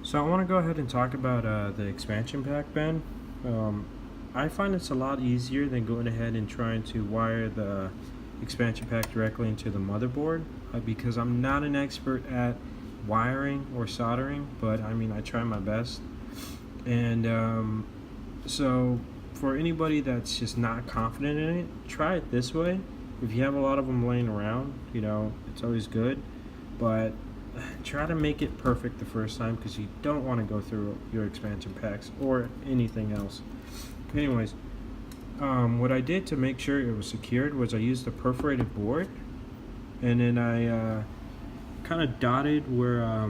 So I want to go ahead and talk about the expansion pack bend. I find it's a lot easier than going ahead and trying to wire the expansion pack directly into the motherboard because I'm not an expert at wiring or soldering, but I mean I try my best. And so for anybody that's just not confident in it, try it this way. If you have a lot of them laying around, it's always good, but try to make it perfect the first time because you don't want to go through your expansion packs or anything else. Anyways, what I did to make sure it was secured was I used a perforated board, and then I kind of dotted where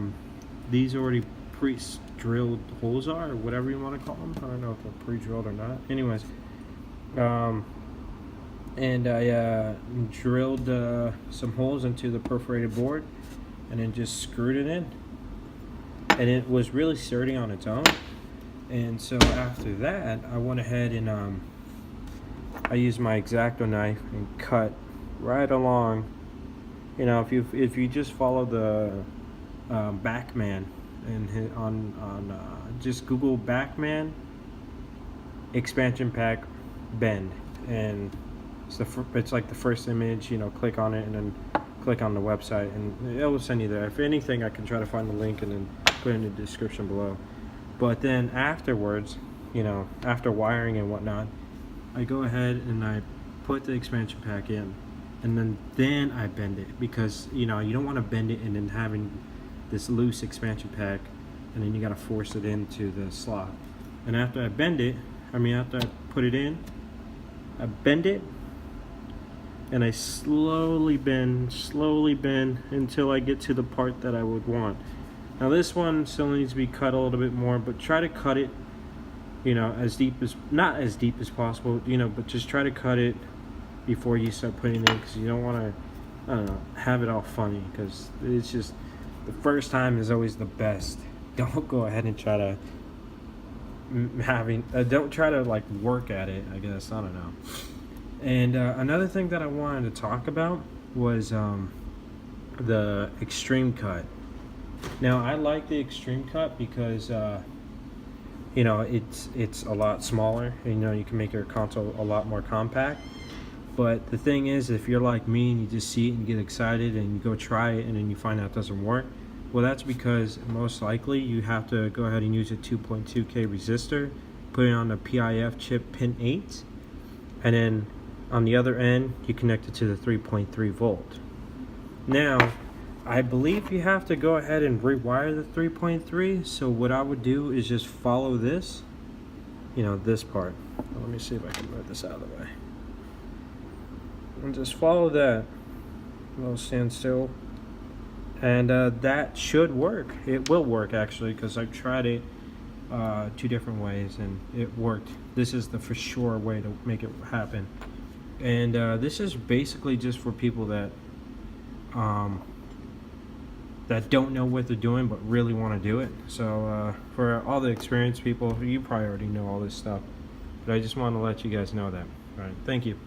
these already pre-drilled holes are, or whatever you want to call them. I don't know if they're pre-drilled or not. Anyways, and I drilled some holes into the perforated board and then just screwed it in, and it was really sturdy on its own. And so after that, I went ahead and I used my X-Acto knife and cut right along. If you just follow the Backman and just Google Backman expansion pack bend, and it's like the first image. Click on it and then click on the website, and it will send you there. If anything, I can try to find the link and then put it in the description below. But then afterwards, after wiring and whatnot, I go ahead and I put the expansion pack in, and then I bend it, because you don't want to bend it and then having this loose expansion pack, and then you got to force it into the slot. And after I put it in, I bend it, and I slowly bend until I get to the part that I would want. Now this one still needs to be cut a little bit more, but try to cut it, not as deep as possible, but just try to cut it before you start putting it in, because you don't want to, have it all funny, because it's just, the first time is always the best. Don't go ahead and try to, don't try to work at it, I guess, I don't know. And another thing that I wanted to talk about was the extreme cut. Now I like the extreme cut because it's a lot smaller, and you can make your console a lot more compact. But the thing is, if you're like me and you just see it and get excited and you go try it and then you find out it doesn't work, well, that's because most likely you have to go ahead and use a 2.2K resistor, put it on the PIF chip pin 8, and then on the other end you connect it to the 3.3 volt. Now I believe you have to go ahead and rewire the 3.3, so what I would do is just follow this, this part. Let me see if I can move this out of the way. And just follow that. I'll stand still. And that should work. It will work, actually, because I've tried it 2 different ways and it worked. This is the for sure way to make it happen. And this is basically just for people that don't know what they're doing but really want to do it. So for all the experienced people, you probably already know all this stuff, but I just want to let you guys know that. All right, thank you.